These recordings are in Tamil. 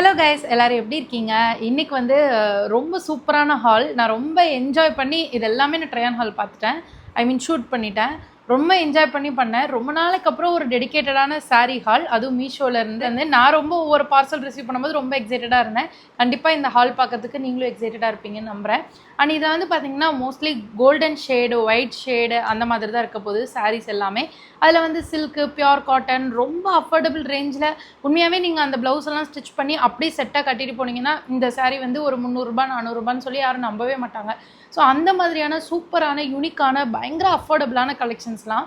ஹலோ கைஸ், எல்லாரும் எப்படி இருக்கீங்க? இன்னைக்கு வந்து ரொம்ப சூப்பரான ஹால். நான் ரொம்ப என்ஜாய் பண்ணி இது எல்லாமே நான் ட்ரையான் ஹால் பார்த்துட்டேன். ஷூட் பண்ணிட்டேன். ரொம்ப என்ஜாய் பண்ணேன். ரொம்ப நாளைக்கு அப்புறம் ஒரு டெடிகேட்டடான சாரீ ஹால், அதுவும் மீஷோலேருந்து வந்து நான் ரொம்ப ஒவ்வொரு பார்சல் ரிசீவ் பண்ணும்போது ரொம்ப எக்ஸைட்டடாக இருந்தேன். கண்டிப்பாக இந்த ஹால் பார்க்கறதுக்கு நீங்களும் எக்ஸைட்டடாக இருப்பீங்கன்னு நம்புகிறேன். அண்ட் இதை வந்து பார்த்தீங்கன்னா mostly golden shade, white shade அந்த மாதிரி தான் இருக்க போகுது சாரீஸ் எல்லாமே. அதில் வந்து சில்க்கு, பியோர் காட்டன், ரொம்ப அஃபோர்டபுள் ரேஞ்சில் உண்மையாகவே நீங்கள் அந்த ப்ளவுஸ் எல்லாம் ஸ்டிச் பண்ணி அப்படியே செட்டாக கட்டிட்டு போனீங்கன்னா இந்த சாரீ வந்து ஒரு 300 400 சொல்லி யாரும் நம்பவே மாட்டாங்க. ஸோ அந்த மாதிரியான சூப்பரான யூனிக்கான பயங்கர அஃபோர்டபுளான கலெக்ஷன்ஸ்லாம்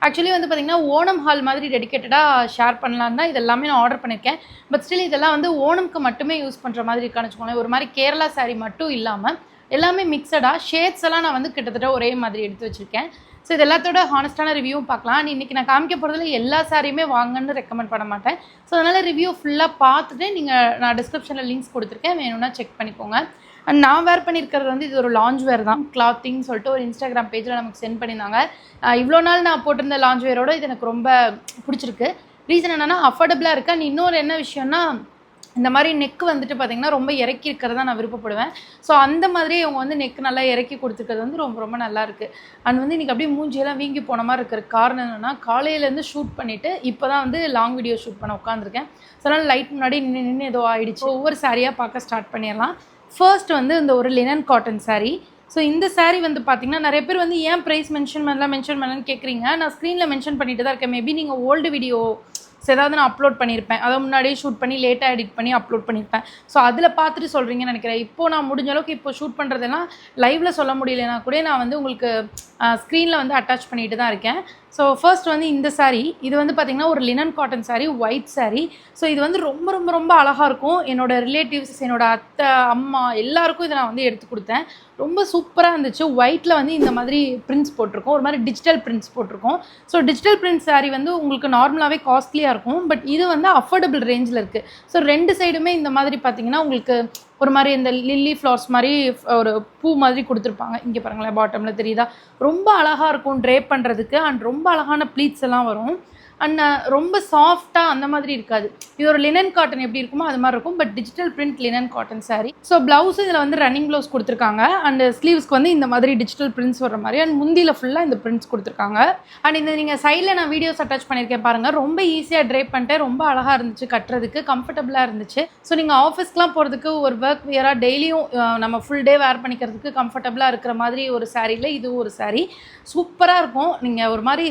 ஆக்சுவலி வந்து பார்த்திங்கன்னா ஓணம் ஹால் மாதிரி டெடிகேட்டடாக ஷேர் பண்ணலான்னு தான் இதெல்லாமே நான் ஆர்டர் பண்ணியிருக்கேன். பட் ஸ்டில் இதெல்லாம் வந்து ஓணம்க்கு மட்டுமே யூஸ் பண்ணுற மாதிரி இருக்கான்னு வச்சுக்கோங்களேன். ஒரு மாதிரி கேரளா சாரீ மட்டும் இல்லாமல் எல்லாமே மிக்சடாக ஷேட்ஸ் எல்லாம் நான் வந்து கிட்டத்தட்ட ஒரே மாதிரி எடுத்து வச்சுருக்கேன். ஸோ இது எல்லாத்தோட ஹானஸ்டான ரிவ்யூவும் பார்க்கலாம். இன்றைக்கி நான் காமிக்க போகிறதுல எல்லா சாரியுமே வாங்கன்னு ரெக்கமெண்ட் பண்ண மாட்டேன். ஸோ அதனால் ரிவ்யூ ஃபுல்லாக பார்த்துட்டு நான் டிஸ்கிரிப்ஷனில் லிங்க்ஸ் கொடுத்துருக்கேன், வேணும்னா செக் பண்ணிக்கோங்க. அண்ட் நான் வேர் பண்ணியிருக்கிறது வந்து இது ஒரு லாஞ்ச் வேர் தான். கிளாத்திங் சொல்லிட்டு ஒரு இன்ஸ்டாகிராம் பேஜில் நமக்கு சென்ட் பண்ணியிருந்தாங்க. இவ்வளோ நாள் நான் போட்டிருந்த லாஞ்ச் வேரோட இது எனக்கு ரொம்ப பிடிச்சிருக்கு. ரீசன் என்னென்னா அஃபோர்டபுளாக இருக்குது. அண்ட் இன்னொரு என்ன விஷயம்னா இந்த மாதிரி நெக் வந்துட்டு பார்த்திங்கன்னா ரொம்ப இறக்கி இருக்கிறதா நான் விருப்பப்படுவேன். ஸோ அந்த மாதிரி இவங்க வந்து நெக் நல்லா இறக்கி கொடுத்துருக்கிறது வந்து ரொம்ப ரொம்ப நல்லா இருக்குது. அண்ட் வந்து இன்றைக்கி அப்படியே மூஞ்சியெல்லாம் வீங்கி போன மாதிரி இருக்கிற காரணம் என்னென்னா காலையிலேருந்து ஷூட் பண்ணிவிட்டு இப்போ தான் வந்து லாங் வீடியோ ஷூட் பண்ண உட்காந்துருக்கேன். ஸோ அதனால் லைட் முன்னாடி நின்று ஏதோ ஆகிடுச்சு. ஒவ்வொரு சாரியாக பார்க்க ஸ்டார்ட் பண்ணிடலாம். ஃபர்ஸ்ட் வந்து இந்த ஒரு லினன் காட்டன் சாரீ. ஸோ இந்த சாரீ வந்து பார்த்திங்கன்னா நிறைய பேர் வந்து ஏன் ப்ரைஸ் மென்ஷன் பண்ணலான்னு கேட்குறீங்க. நான் ஸ்க்ரீனில் மென்ஷன் பண்ணிட்டு தான் இருக்கேன். மேபி நீங்கள் ஓல்டு வீடியோ ஏதாவது நான் அப்லோட் பண்ணியிருப்பேன், அதை முன்னாடியே ஷூட் பண்ணி லேட்டாக எடிட் பண்ணி அப்லோட் பண்ணியிருப்பேன். ஸோ அதில் பார்த்துட்டு சொல்கிறீங்கன்னு நினைக்கிறேன். இப்போது நான் முடிஞ்ச அளவுக்கு இப்போ ஷூட் பண்ணுறதெல்லாம் லைவில் சொல்ல முடியலனா கூட நான் வந்து உங்களுக்கு ஸ்க்ரீனில் வந்து அட்டாச் பண்ணிட்டு தான் இருக்கேன். ஸோ ஃபர்ஸ்ட் வந்து இந்த சாரீ, இது வந்து பார்த்திங்கன்னா ஒரு linen cotton sari, white sari. So இது வந்து ரொம்ப ரொம்ப ரொம்ப அழகாக இருக்கும். என்னோடய ரிலேட்டிவ்ஸ், என்னோடய அத்தை, அம்மா எல்லாருக்கும் இதை நான் வந்து எடுத்து கொடுத்தேன். ரொம்ப சூப்பராக இருந்துச்சு. ஒயிட்டில் வந்து இந்த மாதிரி பிரிண்ட்ஸ் போட்டிருக்கோம், ஒரு மாதிரி டிஜிட்டல் பிரிண்ட்ஸ் போட்டிருக்கோம். ஸோ டிஜிட்டல் பிரிண்ட் சாரீ வந்து உங்களுக்கு நார்மலாகவே காஸ்ட்லியாக இருக்கும். பட் இது வந்து அஃபோர்டபுள் ரேஞ்சில் இருக்குது. ஸோ ரெண்டு சைடுமே இந்த மாதிரி பார்த்திங்கன்னா உங்களுக்கு ஒரு மாதிரி இந்த லில்லி ஃப்ளவர்ஸ் மாதிரி ஒரு பூ மாதிரி கொடுத்துருப்பாங்க. இங்கே பாருங்களேன், பாட்டமில் தெரியுதா? ரொம்ப அழகாக இருக்கும் ட்ரேப் பண்ணுறதுக்கு. அண்ட் ரொம்ப அழகான ப்ளீட்ஸ் எல்லாம் வரும். அண்ட் ரொம்ப சாஃப்டாக அந்த மாதிரி இருக்காது. இது ஒரு லினன் காட்டன் எப்படி இருக்குமோ அது மாதிரி இருக்கும். But digital print linen cotton sari. So blouse இதில் வந்து ரன்னிங் ப்ளவுஸ் கொடுத்துருக்காங்க. அண்ட் ஸ்லீவ்ஸ்க்கு வந்து இந்த மாதிரி டிஜிட்டல் பிரிண்ட்ஸ் வர மாதிரி. அண்ட் முந்தியில் ஃபுல்லாக இந்த பிரிண்ட்ஸ் கொடுத்துருக்காங்க. அண்ட் இந்த நீங்கள் சைடில் நான் வீடியோஸ் அட்டாச் பண்ணியிருக்கேன் பாருங்கள். ரொம்ப ஈஸியாக ட்ரேப் பண்ணிட்டேன். ரொம்ப அழகாக இருந்துச்சு, கட்டுறதுக்கு கம்ஃபர்டபுளாக இருந்துச்சு. ஸோ நீங்கள் ஆஃபீஸ்க்குலாம் போகிறதுக்கு ஒரு ஒர்க் வியராக டெய்லியும் நம்ம ஃபுல் டே வேர் பண்ணிக்கிறதுக்கு கம்ஃபர்டபுளாக இருக்கிற மாதிரி ஒரு சாரியில் இதுவும் ஒரு சாரீ. சூப்பராக இருக்கும். நீங்கள் ஒரு மாதிரி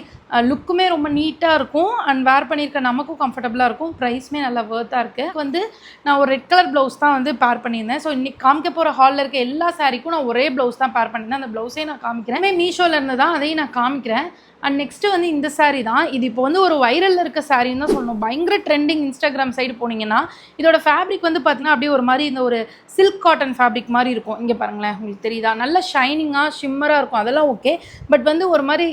லுக்குமே ரொம்ப நீட்டாக இருக்கும். அண்ட் வேர் பண்ணியிருக்க நமக்கும் கம்ஃபர்டபுளாக இருக்கும். ப்ரைஸுமே நல்லா வர்த்தாக இருக்குது. வந்து நான் ஒரு ரெட் கலர் ப்ளவுஸ் தான் வந்து பேர் பண்ணியிருந்தேன். ஸோ இன்றைக்கி காமிக்க போகிற ஹாலில் இருக்க எல்லா சாரிக்கும் நான் ஒரே ப்ளவுஸ் தான் பேர் பண்ணியிருந்தேன். அந்த ப்ளவுஸே நான் காமிக்கிறேன். மீஷோவில் இருந்து தான் அதையும் நான் காமிக்கிறேன். அண்ட் நெக்ஸ்ட்டு வந்து இந்த சாரீ தான். இது இப்போ வந்து ஒரு வைரலில் இருக்க சாரின்னு தான் சொல்லணும். பயங்கர ட்ரெண்டிங். இன்ஸ்டாகிராம் சைடு போனீங்கன்னா இதோட ஃபேப்ரிக் வந்து பார்த்தீங்கன்னா அப்படியே ஒரு மாதிரி இந்த ஒரு சில்க் காட்டன் ஃபேப்ரிக் மாதிரி இருக்கும். இங்கே பாருங்களேன், உங்களுக்கு தெரியுதா? நல்ல ஷைனிங்காக ஷிம்மராக இருக்கும். அதெல்லாம் ஓகே. பட் வந்து ஒரு மாதிரி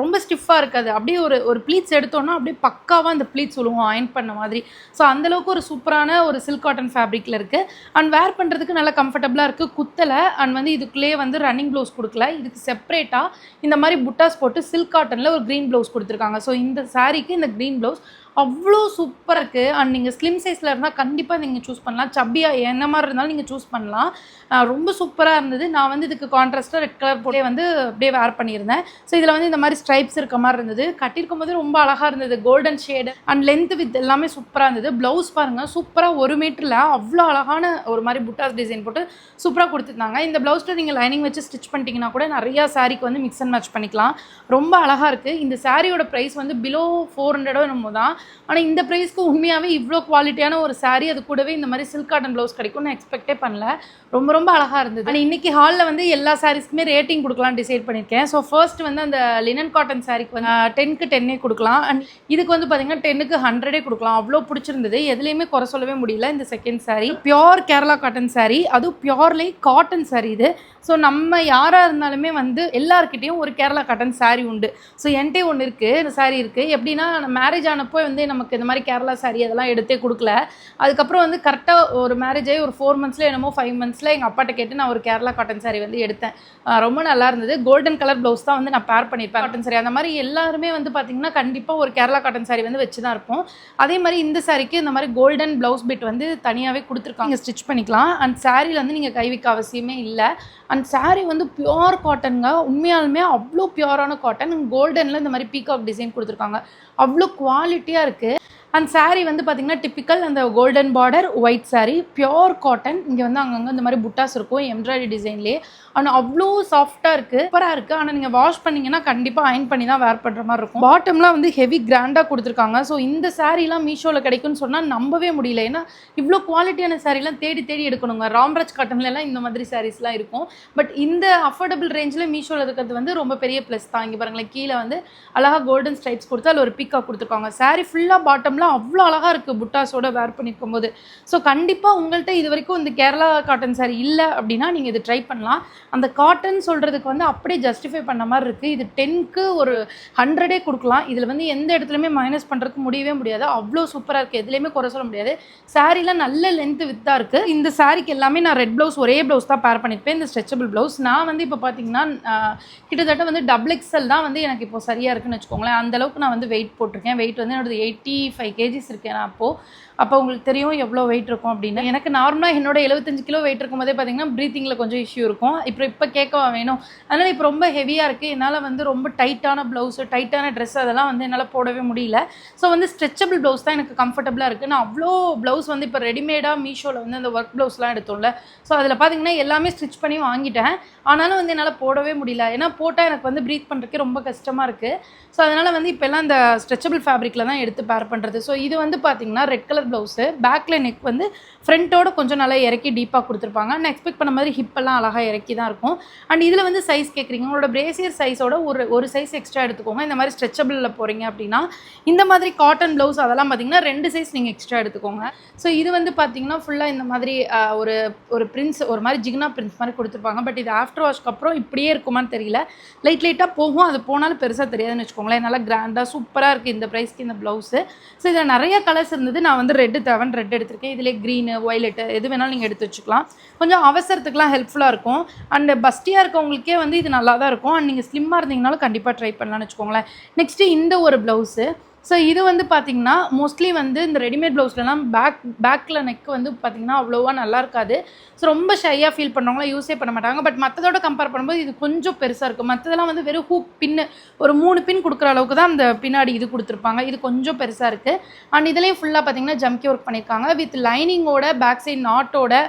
ரொம்ப ஸ்டிஃபாக இருக்காது. அப்படியே ஒரு ப்ளீட்ஸ் எடுத்தோன்னா அப்படியே பக்காவாக அந்த ப்ளீட்ஸ் சொல்லுவோம் அயன் பண்ண மாதிரி. ஸோ அந்தளவுக்கு ஒரு சூப்பரான ஒரு சில்க் காட்டன் ஃபேப்ரிக்கில் இருக்குது. அண்ட் வேர் பண்ணுறதுக்கு நல்லா கம்ஃபர்டபுளாக இருக்குது. குத்தலை. அண்ட் வந்து இதுக்குள்ளேயே வந்து ரன்னிங் ப்ளவுஸ் கொடுக்கல. இதுக்கு செப்பரேட்டாக இந்த மாதிரி புட்டாஸ் போட்டு சில்க் காட்டன் ஒரு க்ரீன் ப்ளவுஸ் கொடுத்துருக்காங்க. ஸோ இந்த சாரீக்கு இந்த க்ரீன் ப்ளவுஸ் அவ்வளோ சூப்பராக இருக்குது. அண்ட் நீங்கள் ஸ்லிம் சைஸில் இருந்தால் கண்டிப்பாக நீங்கள் சூஸ் பண்ணலாம். சப்பியாக என்ன மாதிரி இருந்தாலும் நீங்கள் சூஸ் பண்ணலாம். ரொம்ப சூப்பராக இருந்தது. நான் வந்து இதுக்கு கான்ட்ராஸ்ட்டாக ரெட் கலர் போட்டே வந்து அப்படியே வேர் பண்ணியிருந்தேன். ஸோ இதில் வந்து இந்த மாதிரி ஸ்ட்ரைப்ஸ் இருக்க மாதிரி இருந்தது. கட்டியிருக்கும் போது ரொம்ப அழகாக இருந்தது. Golden shade and length with எல்லாமே சூப்பராக இருந்தது. ப்ளவுஸ் பாருங்கள், சூப்பராக 1 மீட்டரில் அவ்வளோ அழகான ஒரு மாதிரி புட்டாஸ் டிசைன் போட்டு சூப்பராக கொடுத்துருந்தாங்க. இந்த ப்ளவுஸில் நீங்கள் லைனிங் வச்சு ஸ்டிச் பண்ணிட்டீங்கன்னா கூட நிறையா சாரீக்கு வந்து மிக்ஸ் அண்ட் மேட்ச் பண்ணிக்கலாம். ரொம்ப அழகாக இருக்குது. இந்த சாரியோட ப்ரைஸ் வந்து பிலோ 400 என்னமோ தான். ஆனால் இந்த ப்ரைஸ்க்கு உண்மையாகவே இவ்வளோ குவாலிட்டியான ஒரு சாரீ, அது கூடவே இந்த மாதிரி சில்க் காட்டன் ப்ளவுஸ் கிடைக்கும் நான் எக்ஸ்பெக்டே பண்ணல. ரொம்ப ரொம்ப அழகாக இருந்தது. ஆனால் இன்றைக்கி ஹாலில் வந்து எல்லா சாரீஸ்க்குமே ரேட்டிங் கொடுக்கலாம் டிசைட் பண்ணியிருக்கேன். ஸோ ஃபர்ஸ்ட் வந்து அந்த லினன் காட்டன் சாரீக்கு வந்து 10க்கு 10 கொடுக்கலாம். அண்ட் இதுக்கு வந்து பார்த்தீங்கன்னா 10க்கு 100 கொடுக்கலாம். அவ்வளோ பிடிச்சிருந்தது. எதுலேயுமே குறை சொல்லவே முடியல. இந்த second sari pure Kerala cotton sari, அதுவும் பியோர்லி காட்டன் சாரீ இது. ஸோ நம்ம யாராக இருந்தாலுமே வந்து எல்லாருக்கிட்டையும் ஒரு கேரளா காட்டன் சாரீ உண்டு. ஸோ என்கிட்டே ஒன்று இருக்குது, இந்த சாரீ இருக்குது. எப்படின்னா மேரேஜ் ஆனப்போ வந்து நமக்கு இந்த மாதிரி கேரளா சாரீ அதெல்லாம் எடுத்தே கொடுக்கல. அதுக்கப்புறம் வந்து கரெக்டாக ஒரு மேரேஜ் ஆகி ஒரு 4 மந்த்ஸில் என்னமோ 5 மந்த்ஸில் எங்கள் அப்பாட்ட கேட்டு நான் ஒரு கேரளா காட்டன் சாரீ வந்து எடுத்தேன். ரொம்ப நல்லா இருந்தது. கோல்டன் கலர் ப்ளவுஸ் தான் வந்து நான் பேர் பண்ணியிருப்பேன். காட்டன் சாரீ அந்த மாதிரி எல்லாருமே வந்து பார்த்திங்கன்னா கண்டிப்பாக ஒரு கேரளா காட்டன் சாரீ வந்து வச்சு தான் இருப்போம். அதே மாதிரி இந்த சாரீக்கு இந்த மாதிரி கோல்டன் ப்ளவுஸ் பிட் வந்து தனியாகவே கொடுத்துருக்காங்க. ஸ்டிச் பண்ணிக்கலாம். அண்ட் சாரீல வந்து நீங்கள் கை வைக்க அவசியமே இல்லை. அண்ட் சாரீ வந்து பியோர் காட்டனுங்க. உண்மையாலுமே அவ்வளோ பியோரான காட்டன். கோல்டனில் இந்த மாதிரி பீகாக் டிசைன் கொடுத்துருக்காங்க. அவ்வளோ குவாலிட்டியாக இருக்குது. அண்ட் சாரீ வந்து பார்த்திங்கன்னா டிப்பிக்கல் அந்த golden border white sari, pure cotton. இங்கே வந்து அங்கங்கே இந்த மாதிரி புட்டாஸ் இருக்கும் எம்ப்ராய்டரி டிசைன்லேயே. ஆனால் அவ்வளோ சாஃப்டாக இருக்குது, சூப்பராக இருக்குது. ஆனால் நீங்கள் வாஷ் பண்ணிங்கன்னா கண்டிப்பாக அயன் பண்ணி தான் வேர் பண்ணுற மாதிரி இருக்கும். பாட்டம்லாம் வந்து ஹெவி கிராண்டாக கொடுத்துருக்காங்க. ஸோ இந்த சாரீலாம் மீஷோவில் கிடைக்கும்னு சொன்னால் நம்பவே முடியல. ஏன்னா இவ்வளோ குவாலிட்டியான சாரீலாம் தேடி தேடி எடுக்கணுங்க. ராம்ராஜ் காட்டன்லாம் இந்த மாதிரி சாரீஸ்லாம் இருக்கும். பட் இந்த அஃபோர்டபுள் ரேஞ்சில் மீஷோவில் இருக்கிறது வந்து ரொம்ப பெரிய ப்ளஸ் தான். இங்கே பாருங்களேன், கீழே வந்து அழகாக கோல்டன் ஸ்ட்ரைப்ஸ் கொடுத்து அதில் ஒரு பீக்காக் கொடுத்துருக்காங்க. சாரீ ஃபுல்லாக பாட்டம்லாம் அவ்வளோ அழகாக இருக்குது புட்டாஸோட வேர் பண்ணியிருக்கும் போது. ஸோ கண்டிப்பாக உங்கள்கிட்ட இது வரைக்கும் இந்த கேரளா காட்டன் சாரீ இல்லை அப்படின்னா நீங்கள் இது ட்ரை பண்ணலாம். அந்த காட்டன் சொல்கிறதுக்கு வந்து அப்படியே ஜஸ்டிஃபை பண்ண மாதிரி இருக்குது. இது 10க்கு ஒரு 100 கொடுக்கலாம். இதில் வந்து எந்த இடத்துலையுமே மைனஸ் பண்ணுறதுக்கு முடியவே முடியாது. அவ்வளோ சூப்பராக இருக்குது. எதுலேயுமே குறை சொல்ல முடியாது. சாரீலாம் நல்ல லென்த்து வித்தாக இருக்குது. இந்த சாரீக்கு எல்லாமே நான் ரெட் ப்ளவுஸ் ஒரே ப்ளவுஸ் தான் பேர் பண்ணியிருப்பேன். இந்த ஸ்ட்ரெச்சபிள் ப்ளவுஸ் நான் வந்து இப்போ பார்த்தீங்கன்னா கிட்டத்தட்ட வந்து XXL தான் வந்து எனக்கு இப்போ சரியாக இருக்குன்னு வச்சுக்கோங்களேன். அந்தளவுக்கு நான் வந்து வெயிட் போட்டிருக்கேன். வெயிட் வந்து என்னோட 85 kgs இருக்கேன் நான் அப்போ உங்களுக்கு தெரியும் எவ்வளோ வெயிட் இருக்கும் அப்படின்னு. எனக்கு நார்மலாக என்னோட 75 கிலோ வெயிட் இருக்கும் போதே பார்த்தீங்கன்னா ப்ரீத்திங்கில் கொஞ்சம் இஷ்யூ இருக்கும். இப்போ கேட்கவா வேணும். அதனால் இப்போ ரொம்ப ஹெவியாக இருக்குது. என்னால் வந்து ரொம்ப டைட்டான ப்ளவுஸு, டைட்டான ட்ரெஸ் அதெல்லாம் வந்து என்னால் போடவே முடியல. ஸோ வந்து ஸ்ட்ரெச்சபிள் ப்ளவுஸ் தான் எனக்கு கம்ஃபர்டபுளாக இருக்குது. நான் அவ்வளோ ப்ளவுஸ் வந்து இப்போ ரெடிமேடாக மீஷோவில் வந்து அந்த ஒர்க் ப்ளவுஸ்லாம் எடுத்தோம்ல, ஸோ அதில் பார்த்தீங்கன்னா எல்லாமே ஸ்டிச் பண்ணி வாங்கிட்டேன். ஆனாலும் வந்து என்னால் போடவே முடியல. ஏன்னா போட்டால் எனக்கு வந்து ப்ரீத் பண்ணுறதுக்கே ரொம்ப கஷ்டமாக இருக்குது. ஸோ அதனால் வந்து இப்போல்லாம் இந்த ஸ்ட்ரெச்சபிள் ஃபேப்ரிக்கில் தான் எடுத்து பேர் பண்ணுறது. ஸோ இது வந்து பார்த்தீங்கன்னா ரெட் கலர் ப்ளவுஸு, பேக்கில் நெக் வந்து ஃப்ரண்ட்டோட கொஞ்சம் நல்லா இறக்கி டீப்பாக கொடுத்துருப்பாங்க. நான் எக்ஸ்பெக்ட் பண்ண மாதிரி ஹிப்பெல்லாம் அழகாக இறக்கி தான் இருக்கும். அண்ட் இதில் வந்து சைஸ் கேட்குறீங்க, உங்களோட பிரேசியர் சைஸோட ஒரு சைஸ் எக்ஸ்ட்ரா எடுத்துக்கோங்க. இந்த மாதிரி ஸ்ட்ரெச்சபிளில் போகிறீங்க அப்படின்னா இந்த மாதிரி காட்டன் ப்ளவுஸ் அதெல்லாம் பார்த்தீங்கன்னா 2 சைஸ் நீங்கள் எக்ஸ்ட்ரா எடுத்துக்கோங்க. ஸோ இது வந்து பார்த்தீங்கன்னா ஃபுல்லாக இந்த மாதிரி ஒரு பிரின்ஸ், ஒரு மாதிரி ஜிக்னா பிரின்ஸ் மாதிரி கொடுத்துருப்பாங்க. பட் இது ஆஃப்டர் வாஷ்க்கு அப்புறம் இப்படியே இருக்குமான்னு தெரியல. லைட்டாக போகும். அது போனாலும் பெருசாக தெரியாதுன்னு வச்சுக்கோங்களேன். நல்லா கிராண்டாக சூப்பராக இருக்குது இந்த ப்ரைஸ்க்கு இந்த ப்ளவுஸு. ஸோ இதில் நிறைய கலர்ஸ் இருந்தது. நான் வந்து ரெட் எடுத்திருக்கேன். இதிலே க்ரீனு, வயலட்டு எது வேணாலும் நீங்கள் எடுத்து வச்சுக்கலாம். கொஞ்சம் அவசரத்துக்குலாம் ஹெல்ப்ஃபுல்லாக இருக்கும். அண்ட் பஸ்டியாக இருக்கவங்களுக்கே வந்து இது நல்லா தான் இருக்கும். அண்ட் நீங்கள் ஸ்லிம்மாக இருந்தீங்கனாலும் கண்டிப்பாக ட்ரை பண்ணலான்னு வச்சுக்கோங்களேன். நெக்ஸ்ட்டு இந்த ஒரு ப்ளவுஸு. ஸோ இது வந்து பார்த்திங்கன்னா மோஸ்ட்லி வந்து இந்த ரெடிமேட் ப்ளவுஸ்லாம் பேக்கில் நெக் வந்து பார்த்திங்கன்னா அவ்வளோவா நல்லா இருக்காது. ஸோ ரொம்ப ஷையாக ஃபீல் பண்ணுறவங்களாம் யூஸே பண்ண மாட்டாங்க. பட் மற்றதோட கம்பேர் பண்ணும்போது இது கொஞ்சம் பெருசாக இருக்கும். மற்றதெல்லாம் வந்து வெறும் ஹூக் பின்னு ஒரு 3 பின் கொடுக்குற அளவுக்கு தான் அந்த பின்னாடி இது கொடுத்துருப்பாங்க. இது கொஞ்சம் பெருசாக இருக்குது. அண்ட் இதுலேயும் ஃபுல்லாக பார்த்திங்கன்னா ஜம்கி ஒர்க் பண்ணியிருக்காங்க. வித் லைனிங்கோட பேக் சைட் நாட்டோட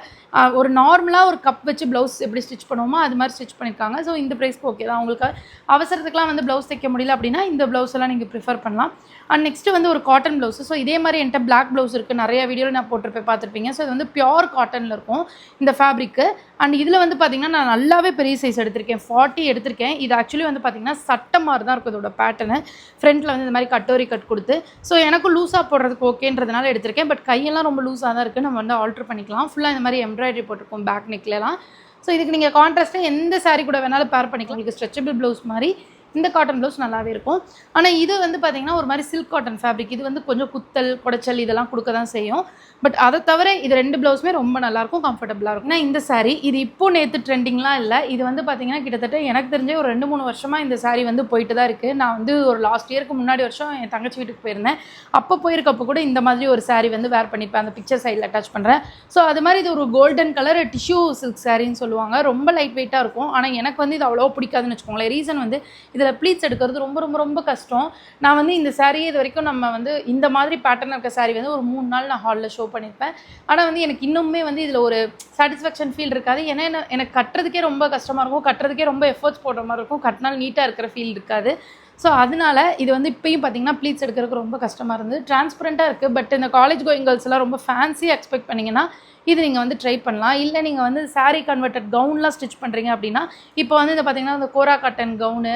ஒரு நார்மலாக ஒரு கப் வச்சு ப்ளவுஸ் எப்படி ஸ்டிச் பண்ணுவோமோ அது மாதிரி ஸ்டிச் பண்ணியிருக்காங்க. ஸோ இந்த ப்ரைஸ்க்கு ஓகே தான். உங்களுக்கு அவசரத்துக்குலாம் வந்து ப்ளவுஸ் தைக்க முடியல அப்படின்னா இந்த ப்ளவுஸ் எல்லாம் நீங்கள் ப்ரிஃபர் பண்ணலாம். அண்ட் நெக்ஸ்ட்டு வந்து ஒரு காட்டன் ப்ளவுஸு. ஸோ இதே மாதிரி என்கிட்ட பிளாக் ப்ளவுஸ் இருக்குது. நிறைய வீடியோவில் நான் போட்டிருப்பேன், பார்த்துருப்பீங்க. ஸோ இது வந்து பியோர் காட்டனில் இருக்கும் இந்த ஃபேப்ரிக்கு. அண்ட் இதில் வந்து பார்த்திங்கன்னா நான் நல்லாவே பெரிய சைஸ் எடுத்திருக்கேன். 40 எடுத்திருக்கேன். இது ஆக்சுவலி வந்து பார்த்திங்கன்னா சட்டை மாதிரி தான் இருக்கும் இதோட பேட்டர்னு. ஃப்ரண்ட்டில் வந்து இந்த மாதிரி கட்டோரி கட் கொடுத்து, ஸோ எனக்கும் லூஸாக போடுறதுக்கு ஓகேன்றதுனால எடுத்திருக்கேன். பட் கையெல்லாம் ரொம்ப லூஸாக தான் இருக்குது. நம்ம வந்து ஆல்ட்ரு பண்ணிக்கலாம். ஃபுல்லாக இந்த மாதிரி எம்ப்ராய்டரி போட்டிருக்கோம் பேக் நெக்லலாம். ஸோ இதுக்கு நீங்கள் கான்ட்ராஸ்ட்டாக எந்த சாரீ கூட வேணாலும் பேர் பண்ணிக்கலாம். உங்களுக்கு ஸ்ட்ரெச்சபிள் ப்ளவுஸ் மாதிரி இந்த காட்டன் ப்ளவுஸ் நல்லாவே இருக்கும். ஆனால் இது வந்து பார்த்திங்கன்னா ஒரு மாதிரி சில்க் காட்டன் ஃபேப்ரிக். இது வந்து கொஞ்சம் குத்தல், குடைச்சல் இதெல்லாம் கொடுக்க தான் செய்யும். பட் அதை தவிர இது 2 ப்ளவுஸுமே ரொம்ப நல்லாயிருக்கும், கம்ஃபர்டபுளாக இருக்கும். ஏன்னா இந்த சாரீ இது இப்போ நேற்று ட்ரெண்டிங்லாம் இல்லை. இது வந்து பார்த்திங்கன்னா கிட்டத்தட்ட எனக்கு தெரிஞ்ச ஒரு 2-3 வருஷமாக இந்த சாரீ வந்து போயிட்டு தான் இருக்குது. நான் வந்து ஒரு லாஸ்ட் இயருக்கு முன்னாடி வருஷம் என் தங்கச்சி வீட்டுக்கு போயிருந்தேன். அப்போ போயிருக்கப்போ கூட இந்த மாதிரி ஒரு சாரீ வந்து வேர் பண்ணியிருப்பேன். அந்த பிக்சர் சைடில் அட்டாச் பண்ணுறேன். ஸோ அது மாதிரி இது ஒரு கோல்டன் கலர் டிஷ்யூ சில்க் சாரின்னு சொல்லுவாங்க. ரொம்ப லைட் வெயிட்டாக இருக்கும். ஆனால் எனக்கு வந்து இது அவ்வளோ பிடிக்காதுன்னு வச்சுக்கோங்களேன். ரீசன் வந்து இதில் ப்ளீட்ஸ் எடுக்கிறது ரொம்ப ரொம்ப ரொம்ப கஷ்டம். நான் வந்து இந்த சாரியை இது வரைக்கும் நம்ம வந்து இந்த மாதிரி பேட்டர்ன் இருக்க சாரீ வந்து ஒரு 3 நாள் நான் ஹாலில் ஷோ பண்ணியிருப்பேன். ஆனால் வந்து எனக்கு இன்னுமே வந்து இதில் ஒரு சாட்டிஸ்ஃபேக்ஷன் ஃபீல் இருக்காது. ஏன்னா எனக்கு கட்டுறதுக்கே ரொம்ப கஷ்டமாக இருக்கும். கட்டுறதுக்கே ரொம்ப எஃபர்ட்ஸ் போடுற மாதிரி இருக்கும். கட்டினால் நீட்டாக இருக்கிற ஃபீல் இருக்காது. ஸோ அதனால இது வந்து இப்போயும் பார்த்தீங்கன்னா ப்ளீட்ஸ் எடுக்கிறதுக்கு ரொம்ப கஷ்டமாக இருந்தது. டிரான்ஸ்பரண்ட்டாக இருக்குது. பட் இந்த காலேஜ் கோயிங் கேர்ள்ஸ்லாம் ரொம்ப ஃபேன்சியாக எக்ஸ்பெக்ட் பண்ணிங்கன்னா இது நீங்கள் வந்து ட்ரை பண்ணலாம். இல்லை நீங்கள் வந்து சாரீ கன்வெர்டட் கவுன்லாம் ஸ்டிச் பண்ணுறீங்க அப்படின்னா இப்போ வந்து இந்த பார்த்திங்கன்னா இந்த கோரா காட்டன் கவுனு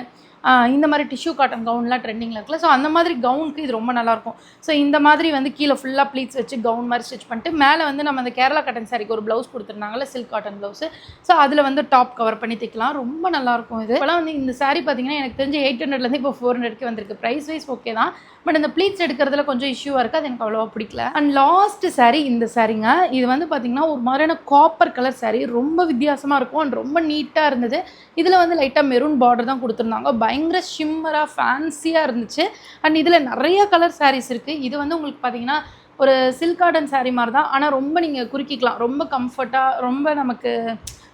இந்த மாதிரி டிஷ்யூ காட்டன் கவுன்லாம் ட்ரெண்டிங்கில் இருக்குல்ல, ஸோ அந்த மாதிரி கவுனுக்கு இது ரொம்ப நல்லாயிருக்கும். ஸோ இந்த மாதிரி வந்து கீழே ஃபுல்லாக ப்ளீட்ஸ் வச்சு கவுன் மாதிரி ஸ்டிச் பண்ணிட்டு மேலே வந்து நம்ம அந்த கேரளா காட்டன் சாரிக்கு ஒரு ப்ளவுஸ் கொடுத்துருந்தாங்கல்ல, சில்க் காட்டன் ப்ளவுஸு. ஸோ அதில் வந்து டாப் கவர் பண்ணி தைக்கலாம். ரொம்ப நல்லாயிருக்கும் இது. இப்போலாம் வந்து இந்த சாரீ பார்த்தீங்கன்னா எனக்கு தெரிஞ்சு 800லேருந்து இப்போ 400க்கு வந்திருக்கு. ப்ரைஸ் வைஸ் ஓகே தான், பட் இந்த ப்ளீட்ஸ் எடுக்கிறதுல கொஞ்சம் இஷ்யூவாக இருக்குது. அது எனக்கு அவ்வளோவா பிடிக்கல. அண்ட் லாஸ்ட் சாரீ இந்த சாரீங்க. இது வந்து பார்த்திங்கன்னா ஒரு மாதிரியான காப்பர் கலர் சாரீ, ரொம்ப வித்தியாசமாக இருக்கும் அண்ட் ரொம்ப நீட்டாக இருந்தது. இதில் வந்து லைட்டாக மெரூன் பார்டர் தான் கொடுத்துருந்தாங்க. பயங்கர ஷிம்மராக ஃபேன்சியாக இருந்துச்சு. அண்ட் இதில் நிறைய கலர் சாரீஸ் இருக்குது. இது வந்து உங்களுக்கு பார்த்தீங்கன்னா ஒரு சில்க் காட்டன் சாரீ மாதிரி தான், ஆனால் ரொம்ப நீங்கள் குறுக்கிக்கலாம். ரொம்ப கம்ஃபர்ட்டாக, ரொம்ப நமக்கு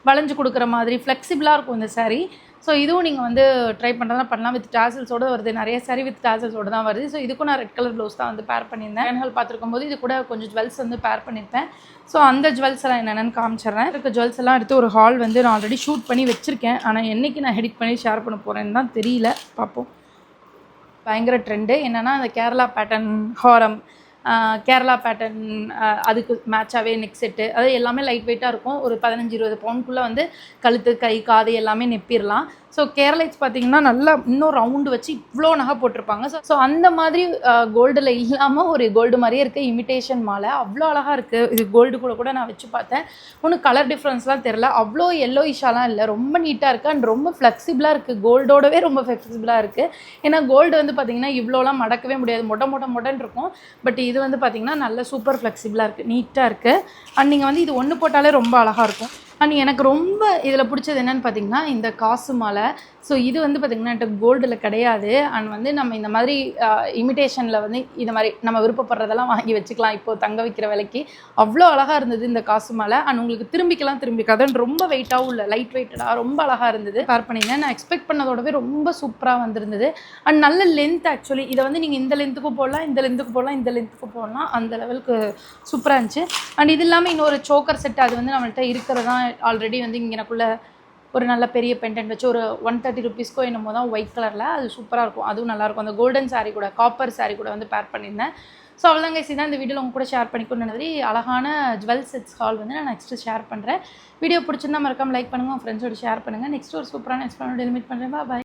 வளைஞ்சு கொடுக்குற மாதிரி ஃப்ளெக்சிபிளாக இருக்கும் இந்த சாரீ. ஸோ இதுவும் நீங்கள் வந்து ட்ரை பண்ணுறதா பண்ணலாம். வித் டாசல்ஸோடு வருது. நிறைய சாரீ வித் டாசல்ஸோடு தான் வருது. ஸோ இதுக்கும் நான் ரெட் கலர் ப்ளவுஸ் தான் வந்து பேர் பண்ணியிருந்தேன். ஹால் பார்த்துருக்கும் போது இது கூட கொஞ்சம் ஜுவல்ஸ் வந்து பேர் பண்ணியிருப்பேன். ஸோ அந்த ஜுவல்ஸ் எல்லாம் என்னென்னு காமிச்சிடுறேன். இருக்க ஜுவல்ஸ் எல்லாம் எடுத்து ஒரு ஹால் வந்து நான் ஆல்ரெடி ஷூட் பண்ணி வச்சுருக்கேன். ஆனால் என்றைக்கு நான் எடிட் பண்ணி ஷேர் பண்ண போகிறேன்னு தான் தெரியல. பார்ப்போம். பயங்கர ட்ரெண்டு என்னென்னா அந்த கேரளா பேட்டர்ன் ஹாரம், கேரளா பேட்டர்ன், அதுக்கு மேட்சாகவே நெக் செட்டு, அது எல்லாமே லைட் வெயிட்டாக இருக்கும். ஒரு 15-20 பவுண்டுக்குள்ளே வந்து கழுத்து, கை, காது எல்லாமே நெப்பிடலாம். ஸோ கேரளைட்ஸ் பார்த்திங்கன்னா நல்லா இன்னும் ரவுண்டு வச்சு இவ்வளோ நகை போட்டிருப்பாங்க. ஸோ அந்த மாதிரி கோல்டில் இல்லாமல் ஒரு கோல்டு மாதிரியே இருக்குது இமிட்டேஷன் மாலை. அவ்வளோ அழகாக இருக்குது. இது கோல்டு கூட நான் வச்சு பார்த்தேன். ஒன்றும் கலர் டிஃப்ரென்ஸ்லாம் தெரில. அவ்வளோ எல்லோயிஷாலாம் இல்லை, ரொம்ப நீட்டாக இருக்குது அண்ட் ரொம்ப ஃப்ளெக்சிபிளாக இருக்குது. கோல்டோடவே ரொம்ப ஃப்ளெக்சிபிளாக இருக்குது. ஏன்னா கோல்டு வந்து பார்த்திங்கன்னா இவ்வளோலாம் மடக்கவே முடியாது, மொட்டன்னு இருக்கும். பட் இது வந்து பார்த்திங்கன்னா நல்ல சூப்பர் ஃப்ளெக்சிபிளாக இருக்குது, நீட்டாக இருக்குது. அண்ட் நீங்கள் வந்து இது ஒன்று போட்டாலே ரொம்ப அழகாக இருக்கும். அண்ட் எனக்கு ரொம்ப இதில் பிடிச்சது என்னென்னு பார்த்தீங்கன்னா இந்த காசு மாலை. ஸோ இது வந்து பார்த்திங்கன்னா என்கிட்ட கோல்டில் கிடையாது. அண்ட் வந்து நம்ம இந்த மாதிரி இமிட்டேஷனில் வந்து இது மாதிரி நம்ம விருப்பப்படுறதெல்லாம் வாங்கி வச்சுக்கலாம் இப்போது தங்க வைக்கிற விலைக்கு. அவ்வளோ அழகாக இருந்தது இந்த காசு மாலை. அண்ட் உங்களுக்கு திரும்பிக்காதுன்னு ரொம்ப வெயிட்டாகவும் இல்லை, லைட் வெயிட்டடாக ரொம்ப அழகாக இருந்தது. பேர் பண்ணியிருந்தேன். நான் எக்ஸ்பெக்ட் பண்ணதோடவே ரொம்ப சூப்பராக வந்திருந்தது. அண்ட் நல்ல லென்த். ஆக்சுவலி இதை வந்து நீங்கள் இந்த லென்த்துக்கும் போடலாம், இந்த லென்த்துக்கு போடலாம், இந்த லென்த்துக்கு போடலாம். அந்த லெவலுக்கு சூப்பராக இருந்துச்சு. அண்ட் இது இல்லாமல் இன்னொரு சோக்கர் செட் அது வந்து நம்மள்கிட்ட இருக்கிறதா ஆல்ரெடி வந்து இங்கே எனக்குள்ளே ஒரு நல்ல பெரிய பெண்டன்ட் வச்சு ஒரு 130 ருபீஸ்க்கோ என்னமோ தான், ஒயிட் கலரில். அது சூப்பராக இருக்கும், அதுவும் நல்லாயிருக்கும். அந்த கோல்டன் சாரீ கூட, காப்பர் சாரீ கூட வந்து பேர் பண்ணியிருந்தேன். ஸோ அவ்வளோதாங்க. தான் இந்த வீடியோவில் உங்க கூட ஷேர் பண்ணிக்கணும்னு மாதிரி அழகான ஜுவல் செட்ஸ் ஹால் வந்து நான் நெக்ஸ்ட்டு ஷேர் பண்ணுறேன். வீடியோ பிடிச்சிருந்தா மறக்காம லைக் பண்ணுங்கள், உங்கள் ஃப்ரெண்ட்ஸோடு ஷேர் பண்ணுங்கள். நெக்ஸ்ட் ஒரு சூப்பரான எக்ஸ்பிளனோட லிமிட் பண்ணுறேன். பாய்.